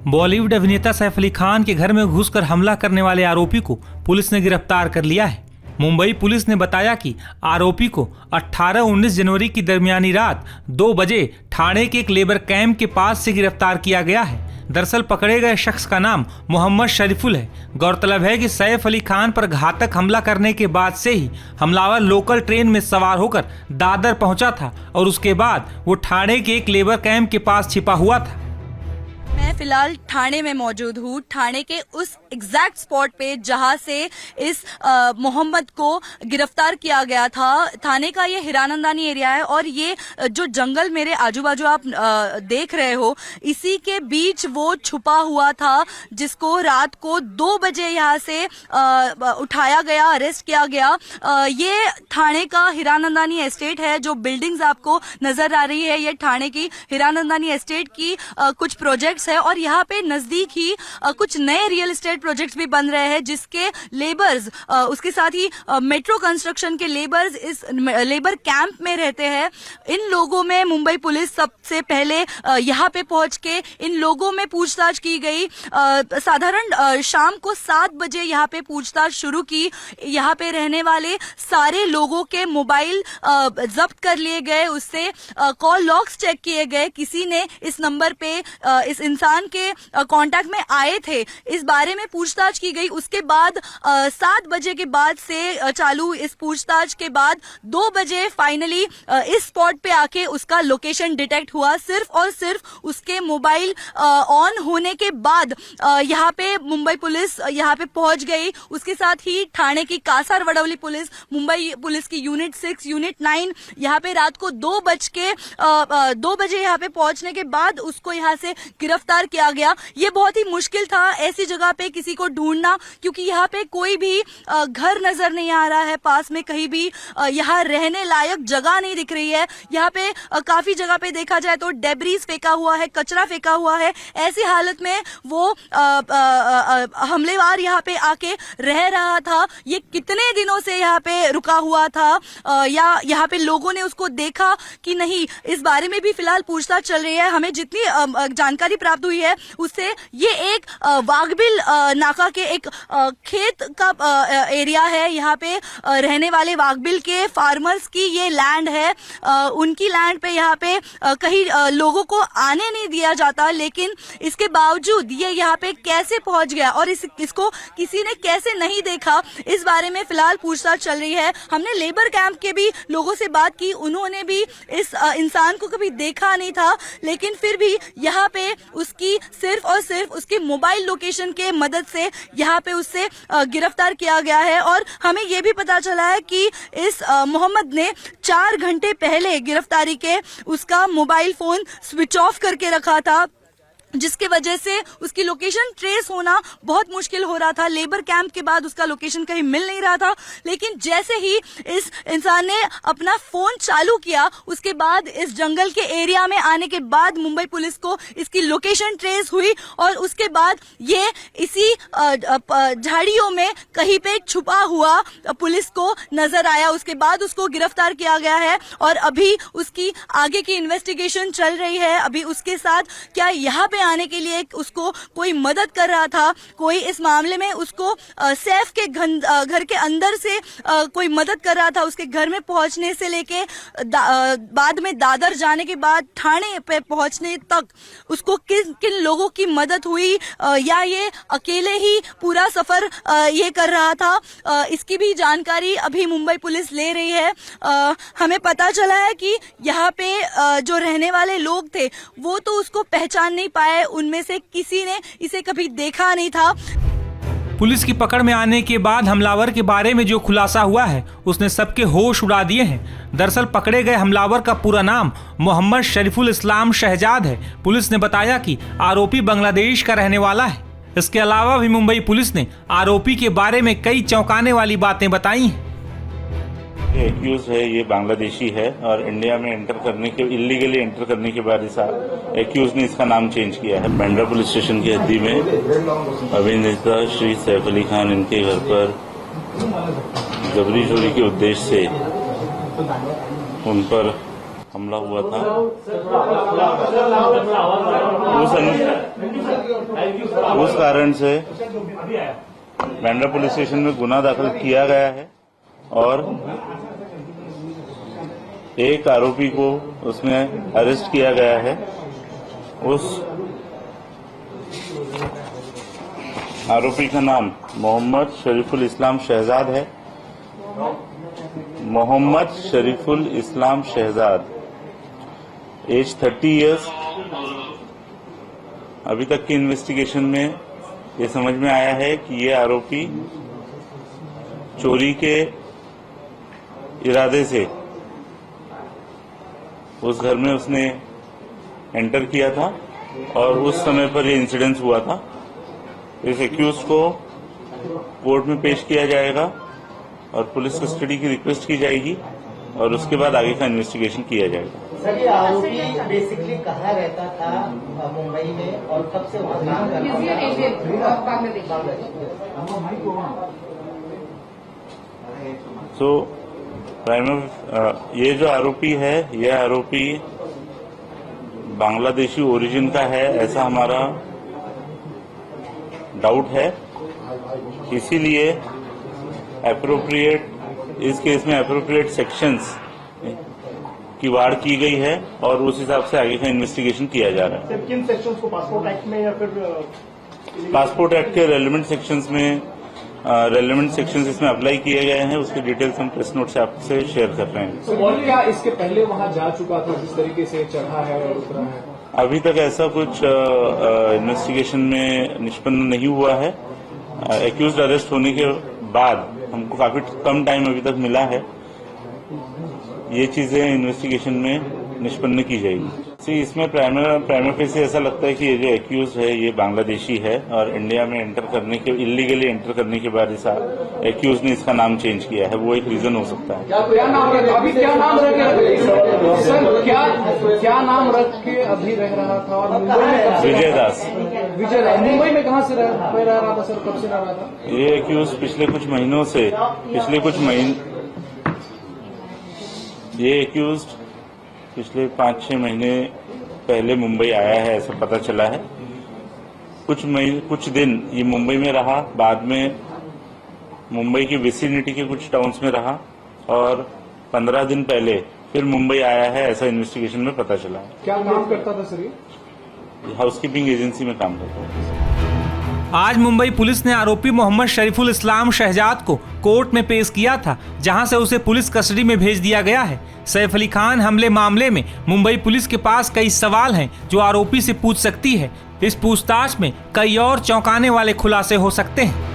बॉलीवुड अभिनेता सैफ अली खान के घर में घुसकर हमला करने वाले आरोपी को पुलिस ने गिरफ्तार कर लिया है। मुंबई पुलिस ने बताया कि आरोपी को 18-19 जनवरी की दरमियानी रात 2 बजे ठाणे के एक लेबर कैंप के पास से गिरफ्तार किया गया है। दरअसल पकड़े गए शख्स का नाम मोहम्मद शरीफुल है। गौरतलब है कि सैफ अली खान पर घातक हमला करने के बाद से ही हमलावर लोकल ट्रेन में सवार होकर दादर पहुंचा था और उसके बाद वो ठाणे के एक लेबर कैंप के पास छिपा हुआ था। मैं फिलहाल ठाणे में मौजूद हूँ, ठाणे के उस एग्जैक्ट स्पॉट पे जहाँ से इस मोहम्मद को गिरफ्तार किया गया था। ठाणे का ये हीरानंदानी एरिया है और ये जो जंगल मेरे आजू बाजू आप देख रहे हो, इसी के बीच वो छुपा हुआ था, जिसको रात को 2 बजे यहाँ से उठाया गया, अरेस्ट किया गया। ये ठाणे का हीरानंदानी एस्टेट है। जो बिल्डिंग्स आपको नजर आ रही है, ये ठाणे की हीरानंदानी एस्टेट की कुछ प्रोजेक्ट्स है और यहाँ पे नजदीक ही कुछ नए रियल एस्टेट प्रोजेक्ट्स भी बन रहे हैं, जिसके लेबर्स, उसके साथ ही मेट्रो कंस्ट्रक्शन के लेबर्स इस लेबर कैंप में रहते हैं। इन लोगों में मुंबई पुलिस सबसे पहले यहाँ पे पहुंच के इन लोगों में पूछताछ की गई। साधारण शाम को 7 बजे यहाँ पे पूछताछ शुरू की। यहाँ पे रहने वाले सारे लोगों के मोबाइल जब्त कर लिए गए, उससे कॉल लॉग्स चेक किए गए। किसी ने इस नंबर पे इस इंसान के कांटेक्ट में आए थे, इस बारे में पूछताछ की गई। उसके बाद 7 बजे के बाद से चालू इस पूछताछ के बाद 2 बजे फाइनली इस स्पॉट पे आके उसका लोकेशन डिटेक्ट हुआ। सिर्फ और सिर्फ उसके मोबाइल ऑन होने के बाद यहाँ पे मुंबई पुलिस यहाँ पे पहुंच गई। उसके साथ ही ठाणे की कासारवडवली पुलिस, मुंबई पुलिस की यूनिट 6, यूनिट 9 यहाँ पे रात को 2 बजे यहाँ पे पहुंचने के बाद उसको यहाँ से गिरफ्तार किया गया। ये बहुत ही मुश्किल था ऐसी जगह पे किसी को ढूंढना, क्योंकि यहाँ पे कोई भी घर नजर नहीं आ रहा है, पास में कहीं भी यहाँ रहने लायक जगह नहीं दिख रही है। यहाँ पे काफी जगह पे देखा जाए तो डेब्रीज फेंका हुआ है, कचरा फेंका हुआ है। ऐसी हालत में वो हमलेवार यहाँ पे आके रह रहा था। ये कितने दिनों से यहाँ पे रुका हुआ था या यहाँ पे लोगों ने उसको देखा कि नहीं, इस बारे में भी फिलहाल पूछताछ चल रही है। हमें जितनी जानकारी प्राप्त हुई है उससे ये एक वाघबिल नाका के एक खेत का एरिया है। यहाँ पे रहने वाले वाघबिल के फार्मर्स की ये लैंड है। उनकी लैंड पे यहाँ पे कहीं लोगों को आने नहीं दिया जाता, लेकिन इसके बावजूद ये यहाँ पे कैसे पहुंच गया और इसको किसी ने कैसे नहीं देखा, इस बारे में फिलहाल पूछताछ चल रही है। हमने लेबर कैंप के भी लोगों से बात की, उन्होंने भी इस इंसान को कभी देखा नहीं था, लेकिन फिर भी यहाँ पे उसकी सिर्फ और सिर्फ उसके मोबाइल लोकेशन के मदद से यहाँ पे उससे गिरफ्तार किया गया है। और हमें ये भी पता चला है कि इस मोहम्मद ने 4 घंटे पहले गिरफ्तारी के उसका मोबाइल फोन स्विच ऑफ करके रखा था, जिसके वजह से उसकी लोकेशन ट्रेस होना बहुत मुश्किल हो रहा था। लेबर कैंप के बाद उसका लोकेशन कहीं मिल नहीं रहा था, लेकिन जैसे ही इस इंसान ने अपना फोन चालू किया, उसके बाद इस जंगल के एरिया में आने के बाद मुंबई पुलिस को इसकी लोकेशन ट्रेस हुई और उसके बाद ये इसी झाड़ियों में कहीं पे छुपा हुआ पुलिस को नजर आया। उसके बाद उसको गिरफ्तार किया गया है और अभी उसकी आगे की इन्वेस्टिगेशन चल रही है। अभी उसके साथ क्या यहाँ पे आने के लिए उसको कोई मदद कर रहा था, कोई इस मामले में उसको सैफ के घर के अंदर से कोई मदद कर रहा था, उसके घर में पहुंचने से लेके बाद में दादर जाने के बाद ठाणे पे पहुंचने तक उसको किन लोगों की मदद हुई या ये अकेले ही पूरा सफर ये कर रहा था, इसकी भी जानकारी अभी मुंबई पुलिस ले रही है। हमें पता चला है कि यहाँ पे जो रहने वाले लोग थे वो तो उसको पहचान नहीं पाए, उनमें से किसी ने इसे कभी देखा नहीं था। पुलिस की पकड़ में आने के बाद हमलावर के बारे में जो खुलासा हुआ है उसने सबके होश उड़ा दिए हैं। दरअसल पकड़े गए हमलावर का पूरा नाम मोहम्मद शरीफुल इस्लाम शहजाद है। पुलिस ने बताया कि आरोपी बांग्लादेश का रहने वाला है। इसके अलावा भी मुंबई पुलिस ने आरोपी के बारे में कई चौंकाने वाली बातें बताई हैं। एक्यूज है, ये बांग्लादेशी है और इंडिया में इलीगली एंटर करने के बाद इस एक्यूज ने इसका नाम चेंज किया है। बांद्रा पुलिस स्टेशन की हद्दी में अभिनेता श्री सैफ अली खान इनके घर पर जबरी चोरी के उद्देश्य से उन पर हमला हुआ था। उस कारण से बांद्रा पुलिस स्टेशन में गुना दाखिल किया गया है और एक आरोपी को उसमें अरेस्ट किया गया है। उस आरोपी का नाम मोहम्मद शरीफुल इस्लाम शहजाद है। मोहम्मद शरीफुल इस्लाम शहजाद, एज 30 इयर्स। अभी तक की इन्वेस्टिगेशन में ये समझ में आया है कि ये आरोपी चोरी के इरादे से उस घर में उसने एंटर किया था और उस समय पर ये इंसिडेंस हुआ था। इस एक्यूज को कोर्ट में पेश किया जाएगा और पुलिस कस्टडी की रिक्वेस्ट की जाएगी और उसके बाद आगे का इन्वेस्टिगेशन किया जाएगा। सर, ये आरोपी बेसिकली कहाँ रहता था मुंबई में और कब से वहाँ काम करता था? ये जो आरोपी है, यह आरोपी बांग्लादेशी ओरिजिन का है, ऐसा हमारा डाउट है। इसीलिए एप्रोप्रिएट इस केस में एप्रोप्रिएट सेक्शंस की वाड़ की गई है और उस हिसाब से आगे का इन्वेस्टिगेशन किया जा रहा है। किन सेक्शंस को, पासपोर्ट एक्ट में या फिर पासपोर्ट एक्ट के रेलेवेंट सेक्शंस में रेलेवेंट सेक्शंस इसमें अप्लाई किए गए हैं। उसके डिटेल्स हम प्रेस नोट से आपसे शेयर कर रहे हैं। तो और क्या इसके पहले वहां जा चुका था, जिस तरीके से चढ़ा है और उतरा है? अभी तक ऐसा कुछ इन्वेस्टिगेशन में निष्पन्न नहीं हुआ है। एक्यूज्ड अरेस्ट होने के बाद हमको काफी कम टाइम अभी तक मिला है। ये चीजें इन्वेस्टिगेशन में निष्पन्न की जाएगी। इसमें प्राइमा फेसी ऐसा लगता है कि ये जो एक्यूज है ये बांग्लादेशी है और इंडिया में इलीगली एंटर करने के बाद इस एक्यूज ने इसका नाम चेंज किया है। वो एक रीजन हो सकता है। क्या नाम रख के अभी रह रहा था? और मुंबई में विजय दास। मुंबई में कहाँ से रह रहा था सर? कब से रह रहा था ये एक्यूज? ये एक्यूज्ड पिछले 5-6 महीने पहले मुंबई आया है, ऐसा पता चला है। कुछ दिन ये मुंबई में रहा, बाद में मुंबई की विसिनिटी के कुछ टाउन्स में रहा और 15 दिन पहले फिर मुंबई आया है, ऐसा इन्वेस्टिगेशन में पता चला है। क्या काम करता था सर? ये हाउसकीपिंग एजेंसी में काम करता है। आज मुंबई पुलिस ने आरोपी मोहम्मद शरीफुल इस्लाम शहजाद को कोर्ट में पेश किया था, जहां से उसे पुलिस कस्टडी में भेज दिया गया है। सैफ अली खान हमले मामले में मुंबई पुलिस के पास कई सवाल हैं जो आरोपी से पूछ सकती है। इस पूछताछ में कई और चौंकाने वाले खुलासे हो सकते हैं।